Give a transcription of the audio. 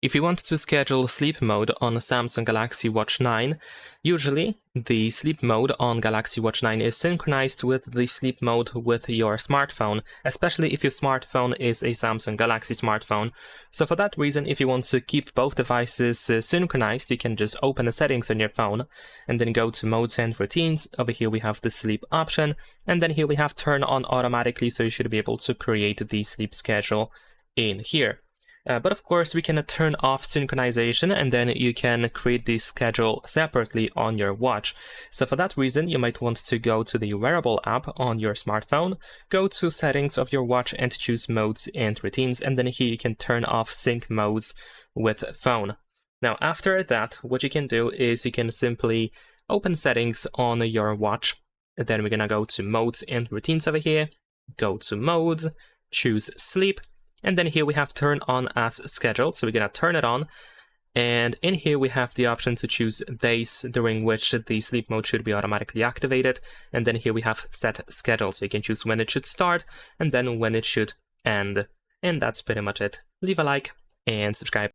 If you want to schedule sleep mode on Samsung Galaxy Watch 9, usually the sleep mode on Galaxy Watch 9 is synchronized with the sleep mode with your smartphone, especially if your smartphone is a Samsung Galaxy smartphone. So for that reason, if you want to keep both devices synchronized, you can just open the settings on your phone and then go to modes and routines. Over here we have the sleep option, and then here we have turn on automatically, so you should be able to create the sleep schedule in here. But of course, we can turn off synchronization, and then you can create the schedule separately on your watch. So for that reason, you might want to go to the wearable app on your smartphone, go to settings of your watch and choose modes and routines, and then here you can turn off sync modes with phone. Now after that, what you can do is you can simply open settings on your watch, and then we're gonna go to modes and routines over here, go to modes, choose sleep, and then here we have turn on as scheduled, so we're gonna turn it on. And in here we have the option to choose days during which the sleep mode should be automatically activated. And then here we have set schedule, so you can choose when it should start and then when it should end. And that's pretty much it. Leave a like and subscribe.